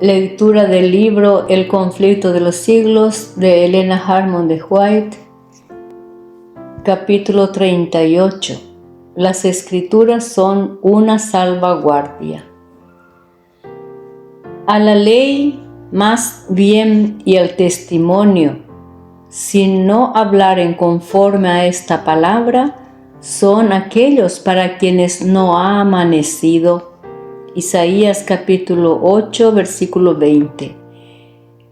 Lectura del libro El conflicto de los siglos de Elena Harmon de White, capítulo 38. Las escrituras son una salvaguardia. A la ley más bien y al testimonio, si no hablaren conforme a esta palabra, son aquellos para quienes no ha amanecido. Isaías capítulo 8, versículo 20.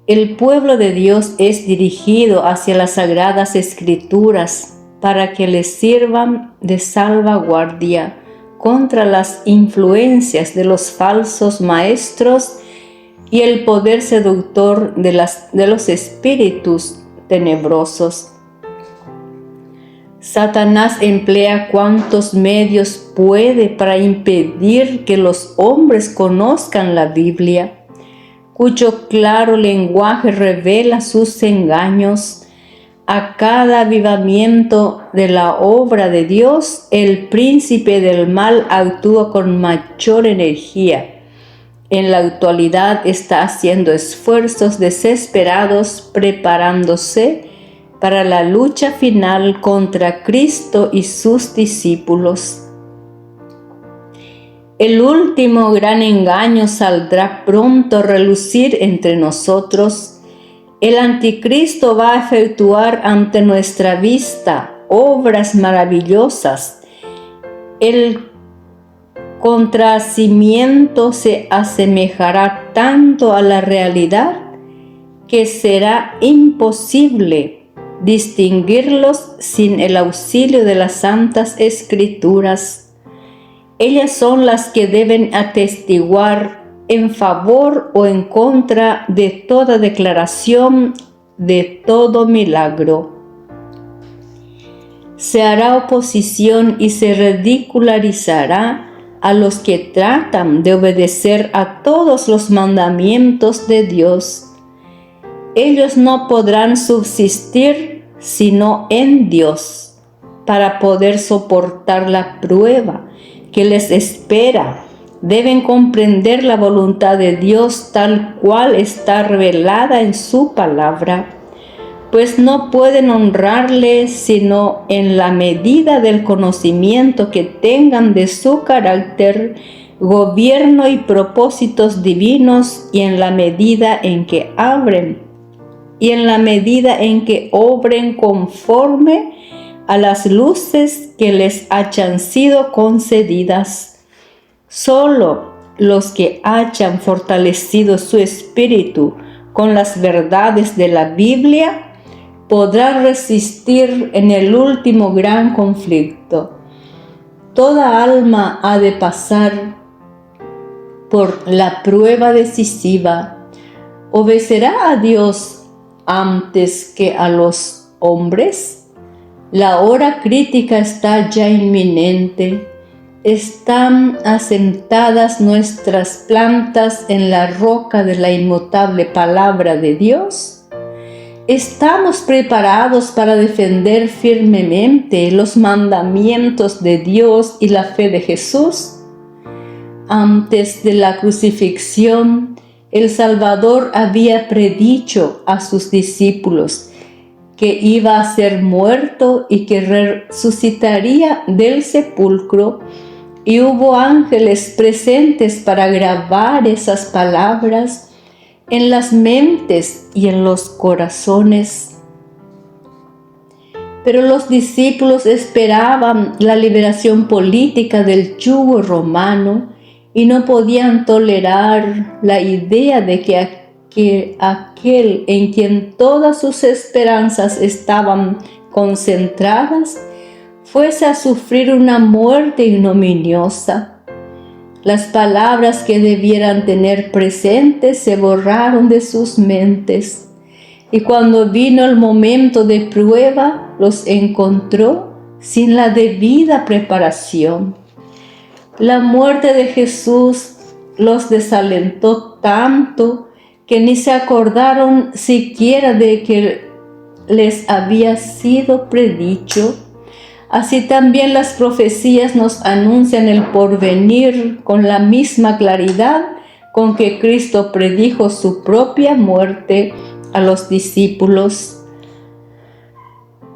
El pueblo de Dios es dirigido hacia las sagradas escrituras para que les sirvan de salvaguardia contra las influencias de los falsos maestros y el poder seductor de los espíritus tenebrosos. Satanás emplea cuantos medios puede para impedir que los hombres conozcan la Biblia, cuyo claro lenguaje revela sus engaños. A cada avivamiento de la obra de Dios, el príncipe del mal actúa con mayor energía. En la actualidad está haciendo esfuerzos desesperados, preparándose para la lucha final contra Cristo y sus discípulos. El último gran engaño saldrá pronto a relucir entre nosotros. El anticristo va a efectuar ante nuestra vista obras maravillosas. El contrahacimiento se asemejará tanto a la realidad que será imposible distinguirlos sin el auxilio de las santas escrituras. Ellas son las que deben atestiguar en favor o en contra de toda declaración, de todo milagro. Se hará oposición y se ridicularizará a los que tratan de obedecer a todos los mandamientos de Dios. Ellos no podrán subsistir sino en Dios para poder soportar la prueba que les espera. Deben comprender la voluntad de Dios tal cual está revelada en su palabra, pues no pueden honrarle sino en la medida del conocimiento que tengan de su carácter, gobierno y propósitos divinos, y en la medida en que obren conforme a las luces que les hayan sido concedidas. Solo los que hayan fortalecido su espíritu con las verdades de la Biblia podrán resistir en el último gran conflicto. Toda alma ha de pasar por la prueba decisiva. ¿Obedecerá a Dios antes que a los hombres? La hora crítica está ya inminente. ¿Están asentadas nuestras plantas en la roca de la inmutable palabra de Dios? ¿Estamos preparados para defender firmemente los mandamientos de Dios y la fe de Jesús? Antes de la crucifixión, el Salvador había predicho a sus discípulos que iba a ser muerto y que resucitaría del sepulcro, y hubo ángeles presentes para grabar esas palabras en las mentes y en los corazones. Pero los discípulos esperaban la liberación política del yugo romano y no podían tolerar la idea de que aquel en quien todas sus esperanzas estaban concentradas fuese a sufrir una muerte ignominiosa. Las palabras que debieran tener presentes se borraron de sus mentes, y cuando vino el momento de prueba, los encontró sin la debida preparación. La muerte de Jesús los desalentó tanto que ni se acordaron siquiera de que les había sido predicho. Así también las profecías nos anuncian el porvenir con la misma claridad con que Cristo predijo su propia muerte a los discípulos.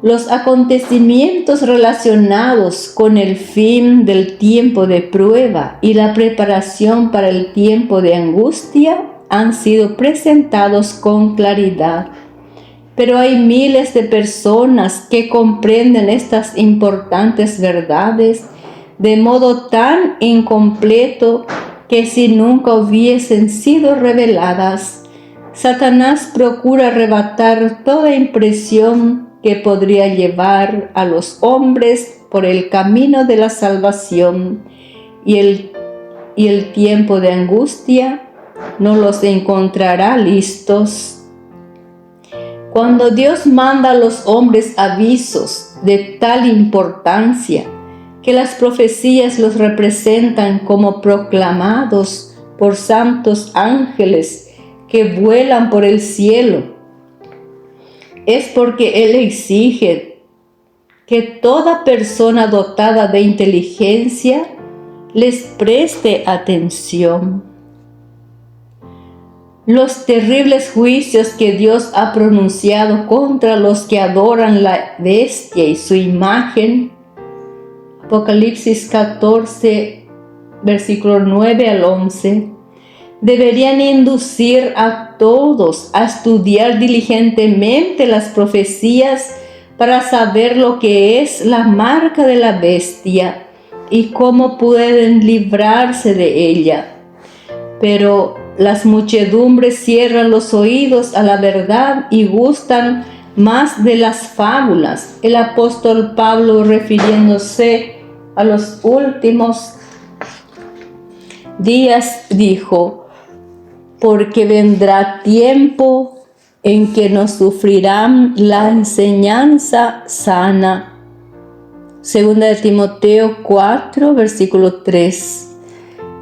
Los acontecimientos relacionados con el fin del tiempo de prueba y la preparación para el tiempo de angustia han sido presentados con claridad. Pero hay miles de personas que comprenden estas importantes verdades de modo tan incompleto que si nunca hubiesen sido reveladas, Satanás procura arrebatar toda impresión que podría llevar a los hombres por el camino de la salvación, y el tiempo de angustia no los encontrará listos. Cuando Dios manda a los hombres avisos de tal importancia que las profecías los representan como proclamados por santos ángeles que vuelan por el cielo, es porque Él exige que toda persona dotada de inteligencia les preste atención. Los terribles juicios que Dios ha pronunciado contra los que adoran la bestia y su imagen, Apocalipsis 14, versículos 9 al 11, deberían inducir a todos a estudiar diligentemente las profecías para saber lo que es la marca de la bestia y cómo pueden librarse de ella. Pero las muchedumbres cierran los oídos a la verdad y gustan más de las fábulas. El apóstol Pablo, refiriéndose a los últimos días, dijo: porque vendrá tiempo en que no sufrirán la enseñanza sana. Segunda de Timoteo 4, versículo 3.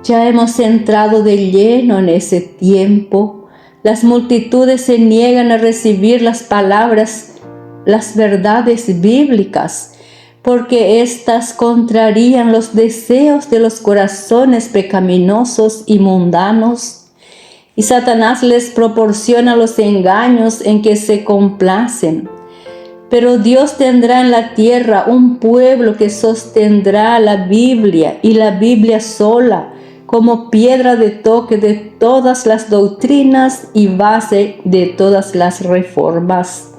Ya hemos entrado de lleno en ese tiempo. Las multitudes se niegan a recibir las palabras, las verdades bíblicas, porque éstas contrarían los deseos de los corazones pecaminosos y mundanos. Y Satanás les proporciona los engaños en que se complacen. Pero Dios tendrá en la tierra un pueblo que sostendrá la Biblia y la Biblia sola como piedra de toque de todas las doctrinas y base de todas las reformas.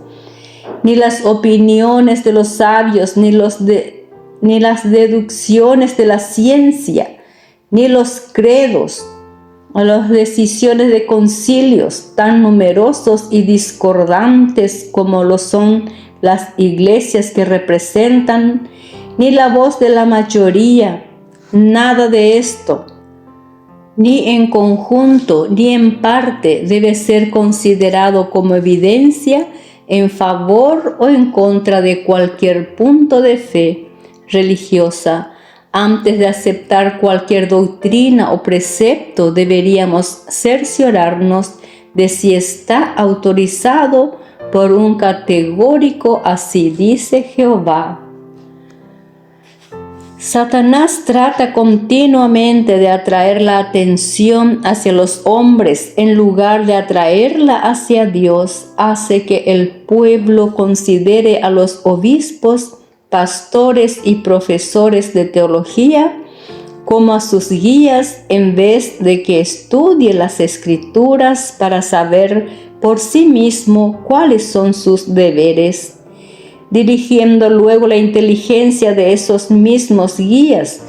Ni las opiniones de los sabios, ni las deducciones de la ciencia, ni los credos, o las decisiones de concilios tan numerosos y discordantes como lo son las iglesias que representan, ni la voz de la mayoría, nada de esto, ni en conjunto ni en parte, debe ser considerado como evidencia en favor o en contra de cualquier punto de fe religiosa. Antes de aceptar cualquier doctrina o precepto, deberíamos cerciorarnos de si está autorizado por un categórico "así dice Jehová". Satanás trata continuamente de atraer la atención hacia los hombres en lugar de atraerla hacia Dios. Hace que el pueblo considere a los obispos, pastores y profesores de teología como a sus guías en vez de que estudie las Escrituras para saber por sí mismo cuáles son sus deberes, dirigiendo luego la inteligencia de esos mismos guías.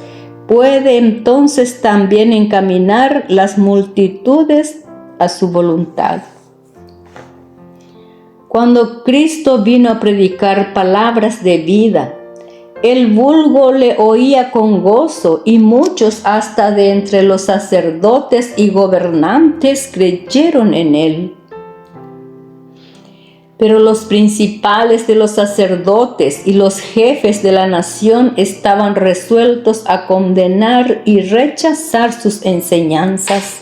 Puede entonces también encaminar las multitudes a su voluntad. Cuando Cristo vino a predicar palabras de vida, el vulgo le oía con gozo y muchos hasta de entre los sacerdotes y gobernantes creyeron en él. Pero los principales de los sacerdotes y los jefes de la nación estaban resueltos a condenar y rechazar sus enseñanzas.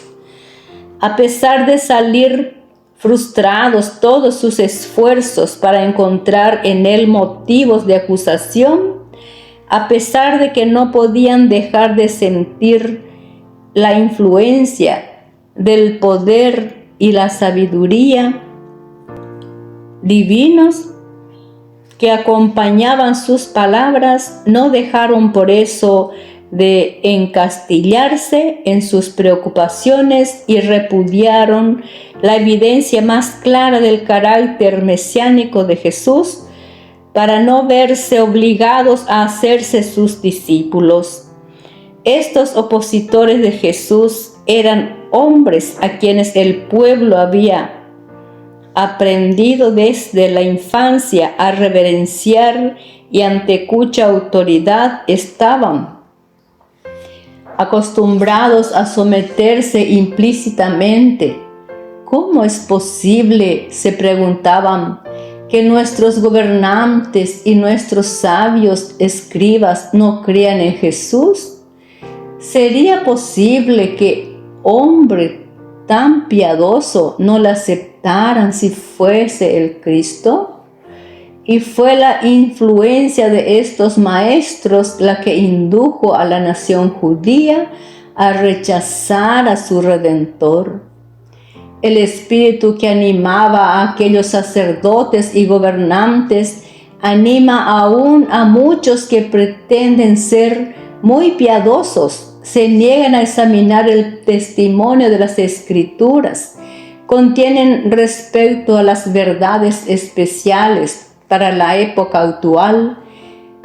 A pesar de salir frustrados todos sus esfuerzos para encontrar en él motivos de acusación, a pesar de que no podían dejar de sentir la influencia del poder y la sabiduría divinos que acompañaban sus palabras, no dejaron por eso de encastillarse en sus preocupaciones y repudiaron la evidencia más clara del carácter mesiánico de Jesús para no verse obligados a hacerse sus discípulos. Estos opositores de Jesús eran hombres a quienes el pueblo había aprendido desde la infancia a reverenciar y ante cuya autoridad estaban acostumbrados a someterse implícitamente. ¿Cómo es posible, se preguntaban, que nuestros gobernantes y nuestros sabios escribas no crean en Jesús? ¿Sería posible que hombre tan piadoso no le aceptaran si fuese el Cristo? Y fue la influencia de estos maestros la que indujo a la nación judía a rechazar a su Redentor. El espíritu que animaba a aquellos sacerdotes y gobernantes anima aún a muchos que pretenden ser muy piadosos, se niegan a examinar el testimonio de las Escrituras, contienen respecto a las verdades especiales para la época actual.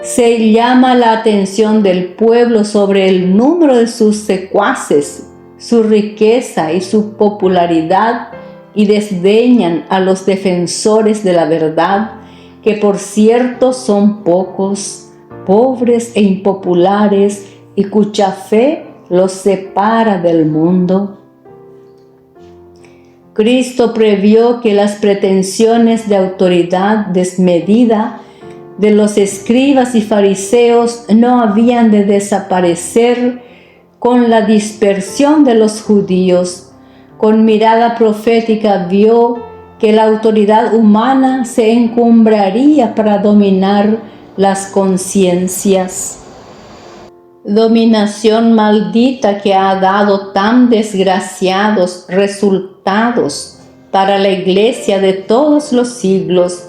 Se llama la atención del pueblo sobre el número de sus secuaces, su riqueza y su popularidad, y desdeñan a los defensores de la verdad, que por cierto son pocos, pobres e impopulares, y cuya fe los separa del mundo. Cristo previó que las pretensiones de autoridad desmedida de los escribas y fariseos no habían de desaparecer con la dispersión de los judíos. Con mirada profética vio que la autoridad humana se encumbraría para dominar las conciencias. Dominación maldita que ha dado tan desgraciados resultados para la Iglesia de todos los siglos,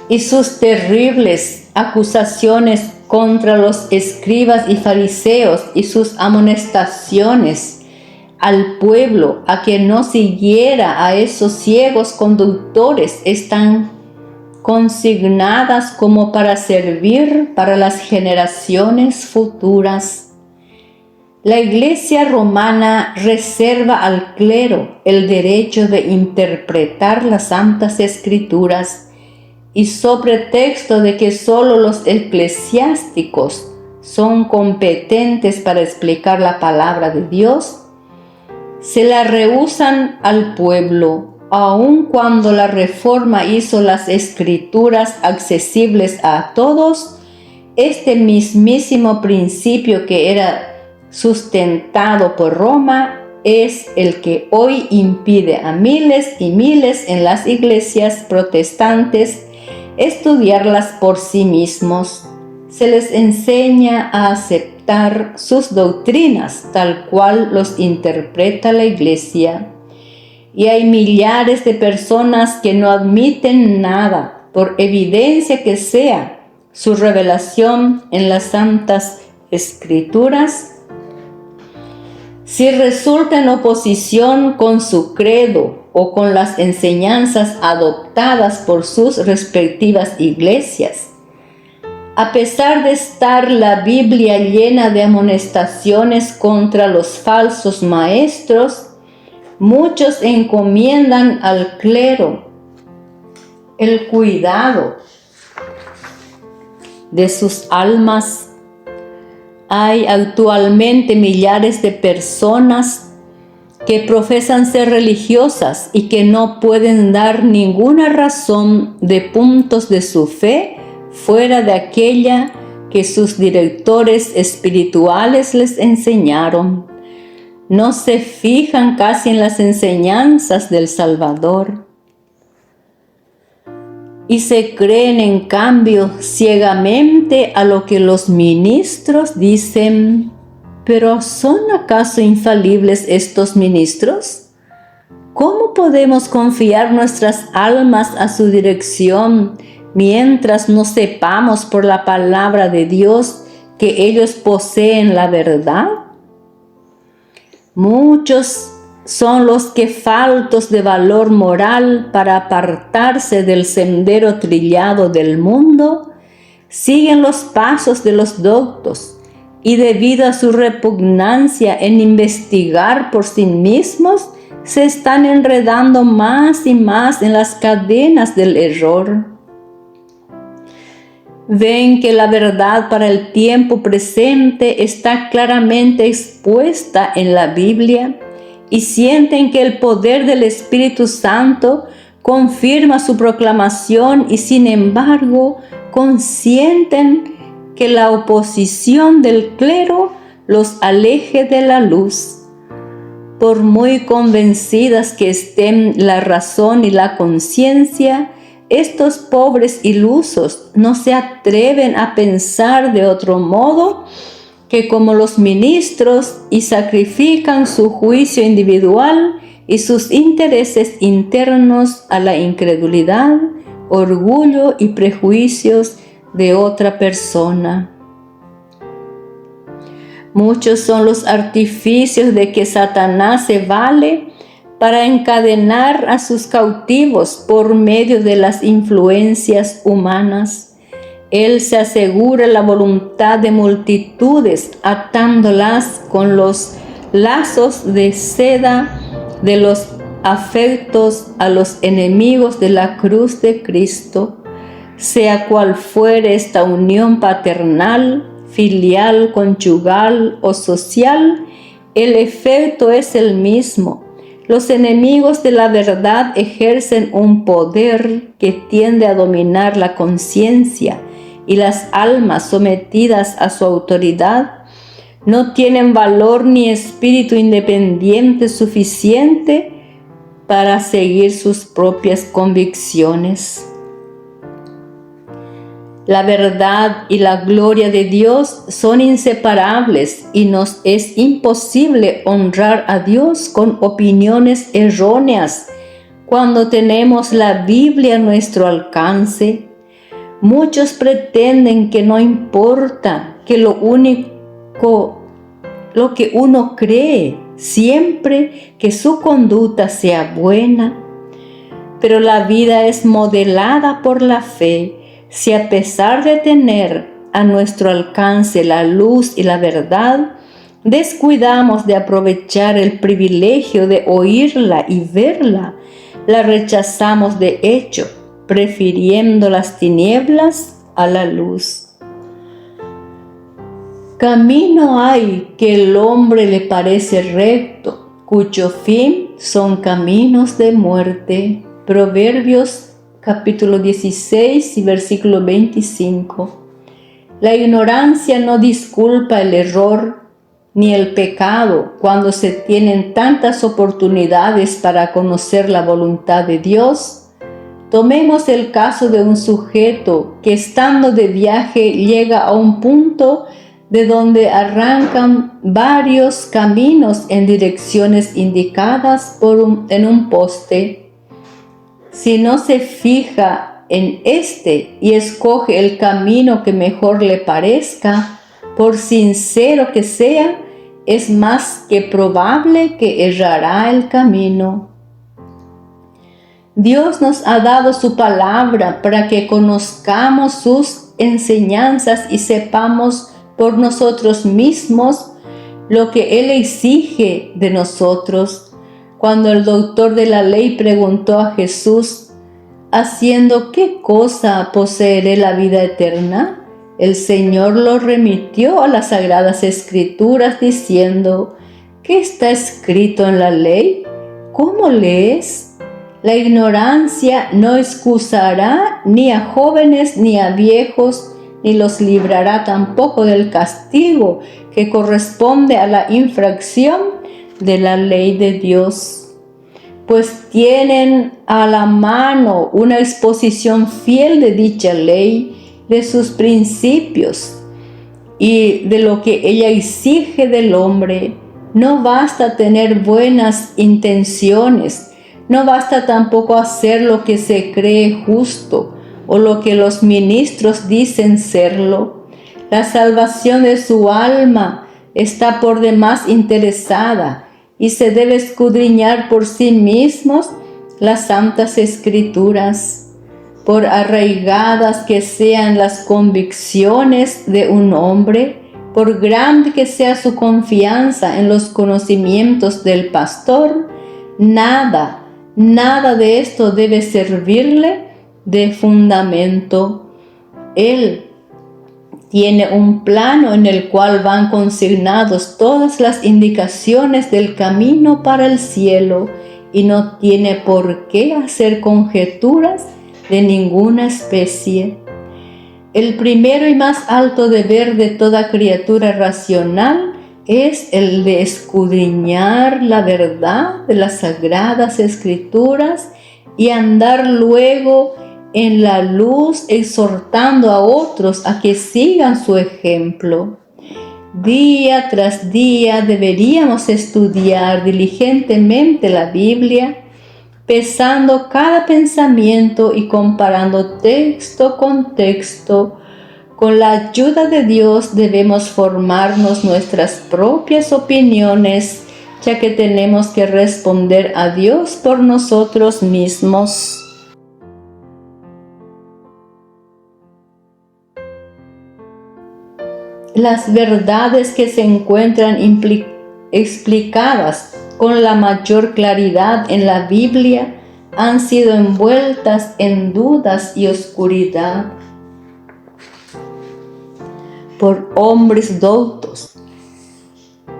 y sus terribles acusaciones contra los escribas y fariseos y sus amonestaciones al pueblo a que no siguiera a esos ciegos conductores están consignadas como para servir para las generaciones futuras. La Iglesia romana reserva al clero el derecho de interpretar las Santas Escrituras, y sobre pretexto de que solo los eclesiásticos son competentes para explicar la palabra de Dios, se la rehúsan al pueblo, aun cuando la Reforma hizo las Escrituras accesibles a todos. Este mismísimo principio que era sustentado por Roma es el que hoy impide a miles y miles en las iglesias protestantes estudiarlas por sí mismos. Se les enseña a aceptar sus doctrinas tal cual los interpreta la Iglesia. Y hay millares de personas que no admiten nada, por evidencia que sea su revelación en las Santas Escrituras, si resulta en oposición con su credo o con las enseñanzas adoptadas por sus respectivas iglesias. A pesar de estar la Biblia llena de amonestaciones contra los falsos maestros, muchos encomiendan al clero el cuidado de sus almas. Hay actualmente millares de personas que profesan ser religiosas y que no pueden dar ninguna razón de puntos de su fe fuera de aquella que sus directores espirituales les enseñaron. No se fijan casi en las enseñanzas del Salvador y se creen en cambio ciegamente a lo que los ministros dicen ¿Pero son acaso infalibles estos ministros? ¿Cómo podemos confiar nuestras almas a su dirección mientras no sepamos por la palabra de Dios que ellos poseen la verdad? Muchos son los que, faltos de valor moral para apartarse del sendero trillado del mundo, siguen los pasos de los doctos y, debido a su repugnancia en investigar por sí mismos, se están enredando más y más en las cadenas del error. Ven que la verdad para el tiempo presente está claramente expuesta en la Biblia y sienten que el poder del Espíritu Santo confirma su proclamación y, sin embargo, consienten que la oposición del clero los aleje de la luz. Por muy convencidas que estén la razón y la conciencia, estos pobres ilusos no se atreven a pensar de otro modo que como los ministros y sacrifican su juicio individual y sus intereses internos a la incredulidad, orgullo y prejuicios de otra persona. Muchos son los artificios de que Satanás se vale para encadenar a sus cautivos por medio de las influencias humanas. Él se asegura la voluntad de multitudes, atándolas con los lazos de seda de los afectos a los enemigos de la cruz de Cristo. Sea cual fuere esta unión paternal, filial, conyugal o social, el efecto es el mismo. Los enemigos de la verdad ejercen un poder que tiende a dominar la conciencia, y las almas sometidas a su autoridad no tienen valor ni espíritu independiente suficiente para seguir sus propias convicciones. La verdad y la gloria de Dios son inseparables y nos es imposible honrar a Dios con opiniones erróneas cuando tenemos la Biblia a nuestro alcance. Muchos pretenden que no importa que lo que uno cree, siempre que su conducta sea buena. Pero la vida es modelada por la fe. Si a pesar de tener a nuestro alcance la luz y la verdad, descuidamos de aprovechar el privilegio de oírla y verla, la rechazamos de hecho, prefiriendo las tinieblas a la luz. Camino hay que el hombre le parece recto, cuyo fin son caminos de muerte. Proverbios capítulo 16 y versículo 25. La ignorancia no disculpa el error ni el pecado cuando se tienen tantas oportunidades para conocer la voluntad de Dios. Tomemos el caso de un sujeto que, estando de viaje, llega a un punto de donde arrancan varios caminos en direcciones indicadas en un poste. Si no se fija en este y escoge el camino que mejor le parezca, por sincero que sea, es más que probable que errará el camino. Dios nos ha dado su palabra para que conozcamos sus enseñanzas y sepamos por nosotros mismos lo que Él exige de nosotros. Cuando el doctor de la ley preguntó a Jesús, ¿haciendo qué cosa poseeré la vida eterna?, el Señor lo remitió a las Sagradas Escrituras diciendo, ¿qué está escrito en la ley? ¿Cómo lees? La ignorancia no excusará ni a jóvenes ni a viejos, ni los librará tampoco del castigo que corresponde a la infracción de la ley de Dios, pues tienen a la mano una exposición fiel de dicha ley, de sus principios, y de lo que ella exige del hombre. No basta tener buenas intenciones, no basta tampoco hacer lo que se cree justo o lo que los ministros dicen serlo. La salvación de su alma está por demás interesada y se debe escudriñar por sí mismos las santas escrituras. Por arraigadas que sean las convicciones de un hombre, por grande que sea su confianza en los conocimientos del pastor, nada de esto debe servirle de fundamento. Él tiene un plano en el cual van consignados todas las indicaciones del camino para el cielo y no tiene por qué hacer conjeturas de ninguna especie. El primero y más alto deber de toda criatura racional es el de escudriñar la verdad de las sagradas escrituras y andar luego en la luz, exhortando a otros a que sigan su ejemplo. Día tras día deberíamos estudiar diligentemente la Biblia, pesando cada pensamiento y comparando texto con texto. Con la ayuda de Dios debemos formarnos nuestras propias opiniones, ya que tenemos que responder a Dios por nosotros mismos. Las verdades que se encuentran explicadas con la mayor claridad en la Biblia han sido envueltas en dudas y oscuridad por hombres doctos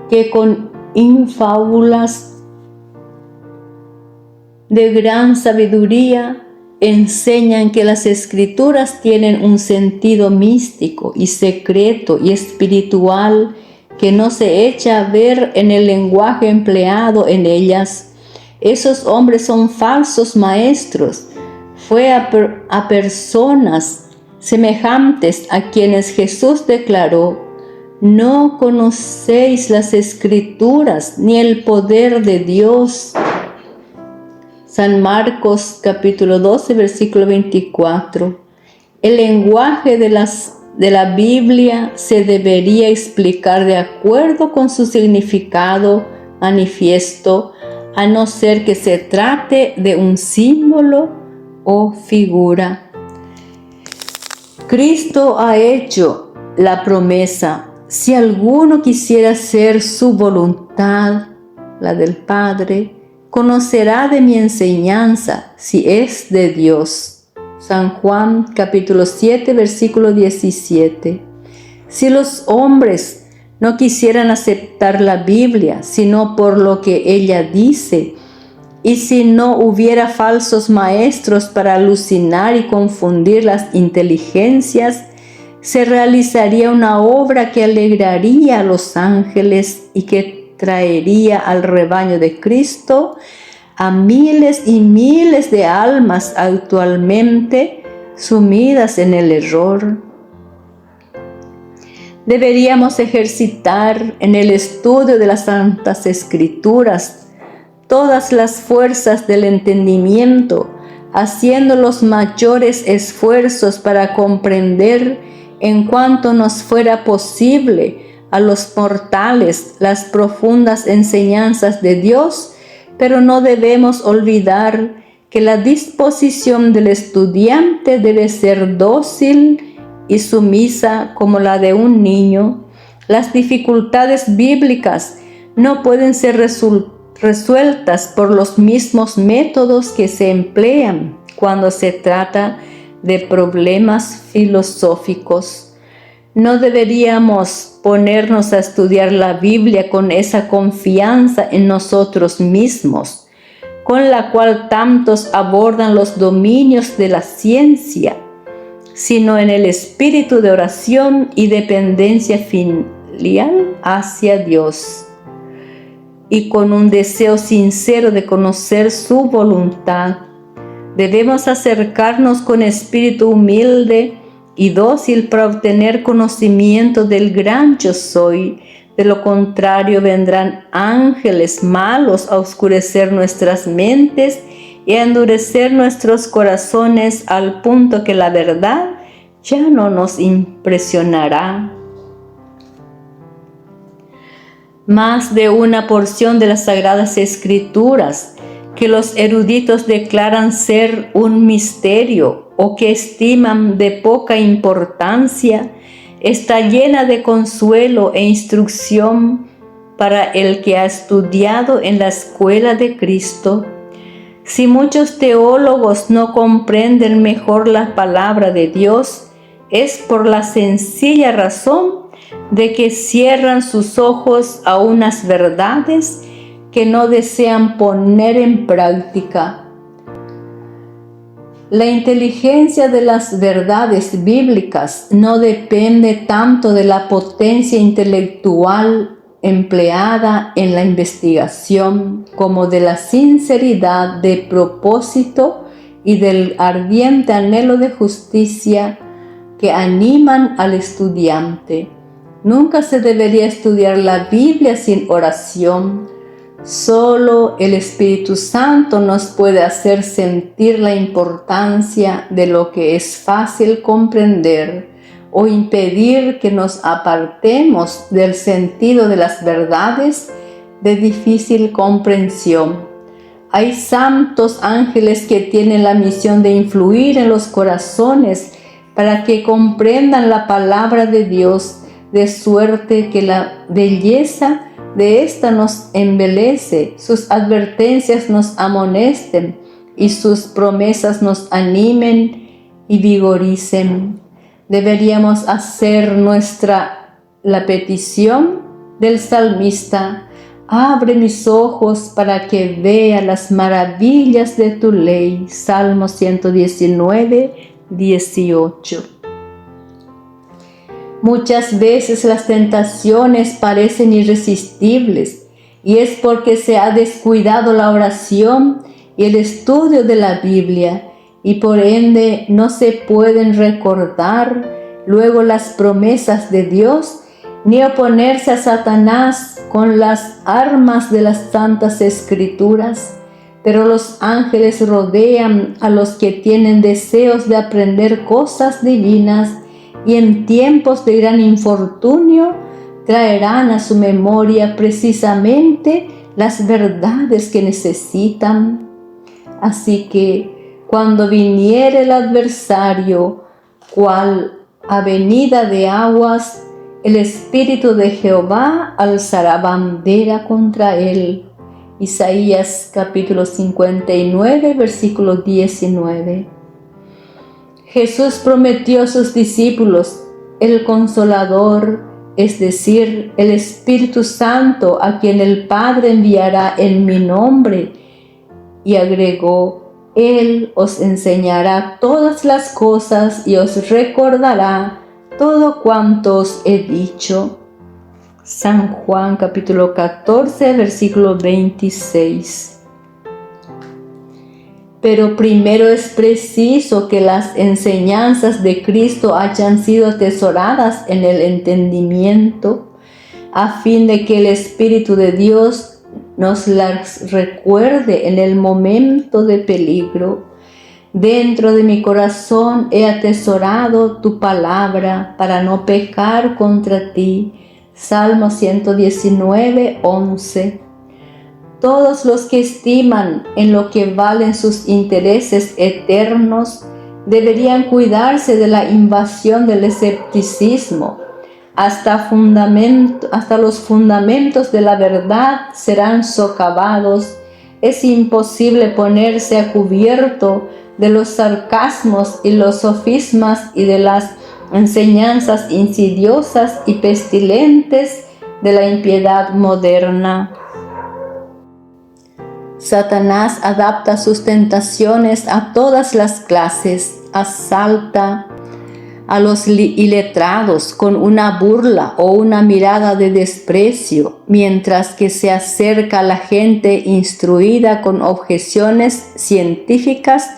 que con infábulas de gran sabiduría enseñan que las escrituras tienen un sentido místico y secreto y espiritual que no se echa a ver en el lenguaje empleado en ellas. Esos hombres son falsos maestros. Fue a personas semejantes a quienes Jesús declaró: no conocéis las escrituras ni el poder de Dios. San Marcos capítulo 12 versículo 24. El lenguaje de la Biblia se debería explicar de acuerdo con su significado manifiesto, a no ser que se trate de un símbolo o figura. Cristo ha hecho la promesa: si alguno quisiera hacer su voluntad, la del Padre, conocerá de mi enseñanza si es de Dios. San Juan capítulo 7 versículo 17. Si los hombres no quisieran aceptar la Biblia sino por lo que ella dice, y si no hubiera falsos maestros para alucinar y confundir las inteligencias, se realizaría una obra que alegraría a los ángeles y que traería al rebaño de Cristo a miles y miles de almas actualmente sumidas en el error. Deberíamos ejercitar en el estudio de las Santas Escrituras todas las fuerzas del entendimiento, haciendo los mayores esfuerzos para comprender en cuanto nos fuera posible a los mortales las profundas enseñanzas de Dios, pero no debemos olvidar que la disposición del estudiante debe ser dócil y sumisa como la de un niño. Las dificultades bíblicas no pueden ser resueltas por los mismos métodos que se emplean cuando se trata de problemas filosóficos. No deberíamos ponernos a estudiar la Biblia con esa confianza en nosotros mismos, con la cual tantos abordan los dominios de la ciencia, sino en el espíritu de oración y dependencia filial hacia Dios, y con un deseo sincero de conocer su voluntad. Debemos acercarnos con espíritu humilde y dócil para obtener conocimiento del gran yo soy. De lo contrario, vendrán ángeles malos a oscurecer nuestras mentes y a endurecer nuestros corazones al punto que la verdad ya no nos impresionará. Más de una porción de las Sagradas Escrituras que los eruditos declaran ser un misterio o que estiman de poca importancia, está llena de consuelo e instrucción para el que ha estudiado en la escuela de Cristo. Si muchos teólogos no comprenden mejor la palabra de Dios, es por la sencilla razón de que cierran sus ojos a unas verdades que no desean poner en práctica. La inteligencia de las verdades bíblicas no depende tanto de la potencia intelectual empleada en la investigación como de la sinceridad de propósito y del ardiente anhelo de justicia que animan al estudiante. Nunca se debería estudiar la Biblia sin oración. Solo el Espíritu Santo nos puede hacer sentir la importancia de lo que es fácil comprender o impedir que nos apartemos del sentido de las verdades de difícil comprensión. Hay santos ángeles que tienen la misión de influir en los corazones para que comprendan la palabra de Dios, de suerte que la belleza de esta nos embelece, sus advertencias nos amonesten y sus promesas nos animen y vigoricen. Deberíamos hacer nuestra la petición del salmista: abre mis ojos para que vea las maravillas de tu ley. Salmo 119, 18. Muchas veces las tentaciones parecen irresistibles y es porque se ha descuidado la oración y el estudio de la Biblia y por ende no se pueden recordar luego las promesas de Dios ni oponerse a Satanás con las armas de las santas Escrituras. Pero los ángeles rodean a los que tienen deseos de aprender cosas divinas y en tiempos de gran infortunio traerán a su memoria precisamente las verdades que necesitan. Así que cuando viniere el adversario, cual avenida de aguas, el Espíritu de Jehová alzará bandera contra él. Isaías capítulo 59, versículo 19. Jesús prometió a sus discípulos el Consolador, es decir, el Espíritu Santo, a quien el Padre enviará en mi nombre. Y agregó: Él os enseñará todas las cosas y os recordará todo cuanto os he dicho. San Juan capítulo 14, versículo 26. Pero primero es preciso que las enseñanzas de Cristo hayan sido atesoradas en el entendimiento, a fin de que el Espíritu de Dios nos las recuerde en el momento de peligro. Dentro de mi corazón he atesorado tu palabra para no pecar contra ti. Salmo 119, 11. Todos los que estiman en lo que valen sus intereses eternos deberían cuidarse de la invasión del escepticismo. Hasta los fundamentos de la verdad serán socavados. Es imposible ponerse a cubierto de los sarcasmos y los sofismas y de las enseñanzas insidiosas y pestilentes de la impiedad moderna. Satanás adapta sus tentaciones a todas las clases, asalta a los iletrados con una burla o una mirada de desprecio, mientras que se acerca a la gente instruida con objeciones científicas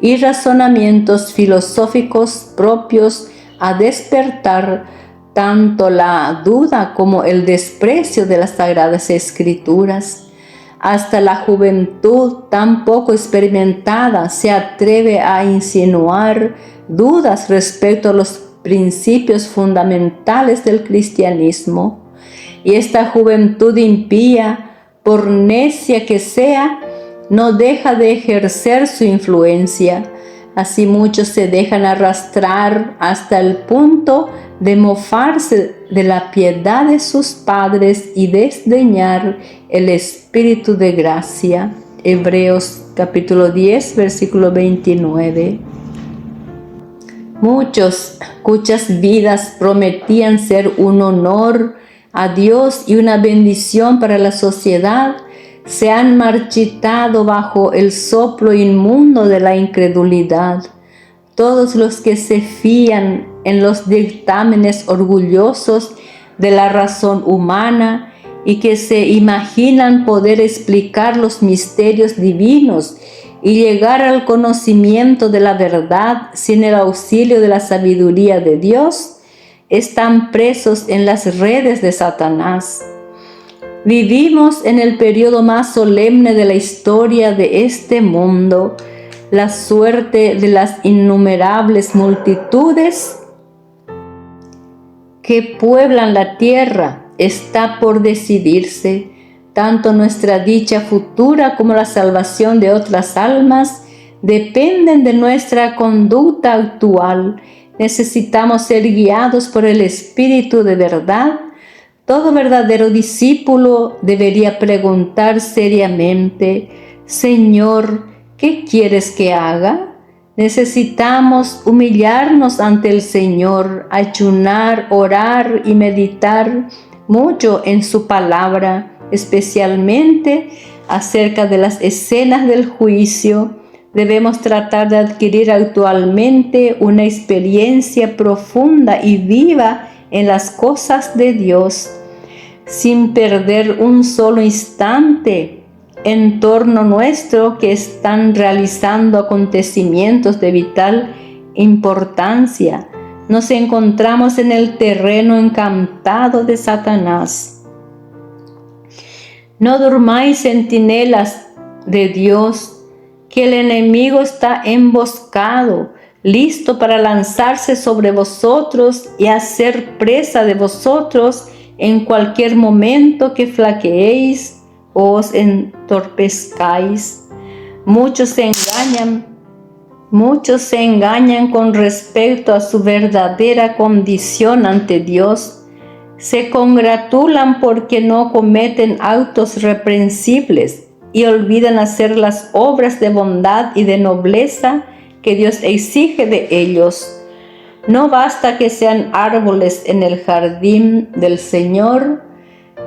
y razonamientos filosóficos propios a despertar tanto la duda como el desprecio de las Sagradas Escrituras. Hasta la juventud tan poco experimentada se atreve a insinuar dudas respecto a los principios fundamentales del cristianismo. Y esta juventud impía, por necia que sea, no deja de ejercer su influencia. Así muchos se dejan arrastrar hasta el punto de mofarse de la piedad de sus padres y desdeñar el Espíritu de gracia. Hebreos capítulo 10, versículo 29. Muchos cuyas vidas prometían ser un honor a Dios y una bendición para la sociedad, se han marchitado bajo el soplo inmundo de la incredulidad. Todos los que se fían en los dictámenes orgullosos de la razón humana y que se imaginan poder explicar los misterios divinos y llegar al conocimiento de la verdad sin el auxilio de la sabiduría de Dios, están presos en las redes de Satanás. Vivimos en el periodo más solemne de la historia de este mundo. La suerte de las innumerables multitudes que pueblan la tierra está por decidirse. Tanto nuestra dicha futura como la salvación de otras almas dependen de nuestra conducta actual. Necesitamos ser guiados por el Espíritu de verdad. Todo verdadero discípulo debería preguntar seriamente: Señor, ¿qué quieres que haga? Necesitamos humillarnos ante el Señor, ayunar, orar y meditar mucho en su palabra, especialmente acerca de las escenas del juicio. Debemos tratar de adquirir actualmente una experiencia profunda y viva en las cosas de Dios, sin perder un solo instante en torno nuestro que están realizando acontecimientos de vital importancia. Nos encontramos en el terreno encantado de Satanás. No durmáis, centinelas de Dios, que el enemigo está emboscado, listo para lanzarse sobre vosotros y hacer presa de vosotros en cualquier momento que flaqueéis o os entorpezcáis. Muchos se engañan con respecto a su verdadera condición ante Dios. Se congratulan porque no cometen actos reprensibles y olvidan hacer las obras de bondad y de nobleza que Dios exige de ellos. No basta que sean árboles en el jardín del Señor,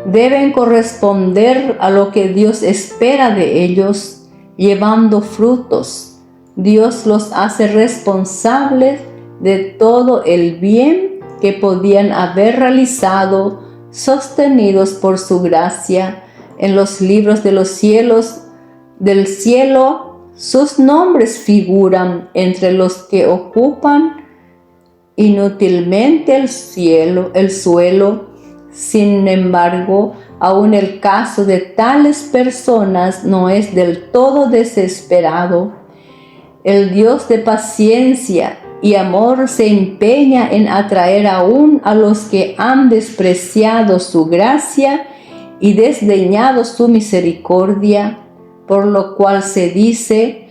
deben corresponder a lo que Dios espera de ellos, llevando frutos. Dios los hace responsables de todo el bien que podían haber realizado, sostenidos por su gracia. En los libros de los cielos, del cielo, sus nombres figuran entre los que ocupan inútilmente el suelo. Sin embargo, aún el caso de tales personas no es del todo desesperado. El Dios de paciencia y amor se empeña en atraer aún a los que han despreciado su gracia y desdeñado su misericordia, por lo cual se dice: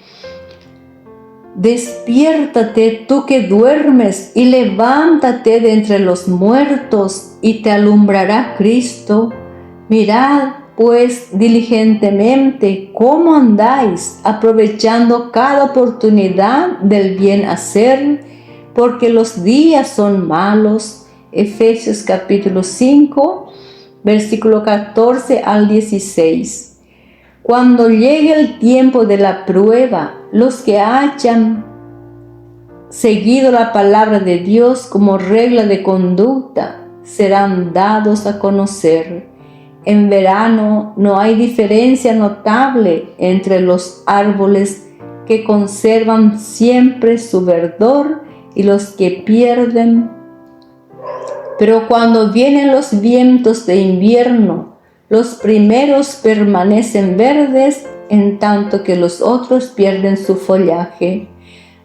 despiértate tú que duermes y levántate de entre los muertos y te alumbrará Cristo. Mirad pues diligentemente cómo andáis, aprovechando cada oportunidad del bien hacer, porque los días son malos. Efesios capítulo 5, versículo 14 al 16. Cuando llegue el tiempo de la prueba, los que hayan seguido la palabra de Dios como regla de conducta serán dados a conocer. En verano no hay diferencia notable entre los árboles que conservan siempre su verdor y los que pierden Pero cuando vienen los vientos de invierno, los primeros permanecen verdes, en tanto que los otros pierden su follaje.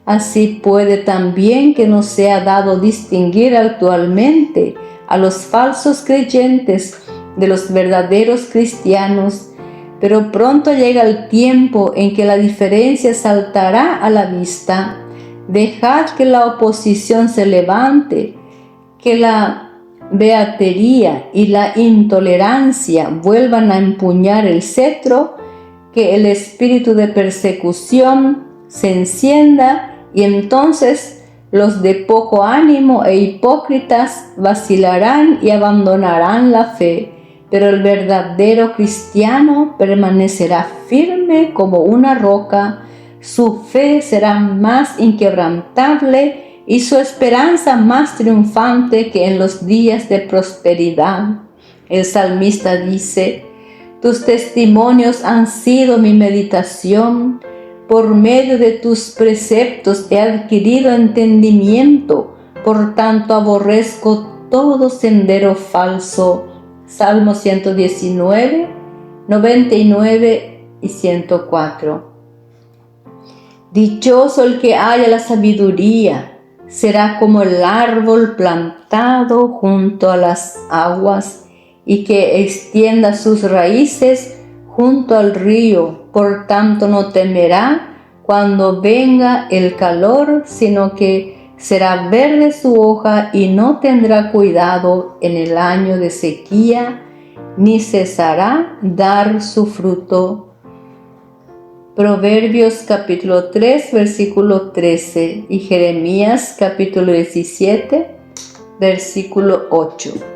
Así puede también que nos sea dado distinguir actualmente a los falsos creyentes de los verdaderos cristianos, pero pronto llega el tiempo en que la diferencia saltará a la vista. Dejad que la oposición se levante, que la beatería y la intolerancia vuelvan a empuñar el cetro, que el espíritu de persecución se encienda, y entonces los de poco ánimo e hipócritas vacilarán y abandonarán la fe, pero el verdadero cristiano permanecerá firme como una roca, su fe será más inquebrantable y su esperanza más triunfante que en los días de prosperidad. El salmista dice: tus testimonios han sido mi meditación, por medio de tus preceptos he adquirido entendimiento, por tanto aborrezco todo sendero falso. Salmo 119, 99 y 104. Dichoso el que haya la sabiduría, será como el árbol plantado junto a las aguas y que extienda sus raíces junto al río. Por tanto no temerá cuando venga el calor, sino que será verde su hoja y no tendrá cuidado en el año de sequía, ni cesará dar su fruto. Proverbios capítulo 3, versículo 13 y Jeremías capítulo 17, versículo 8.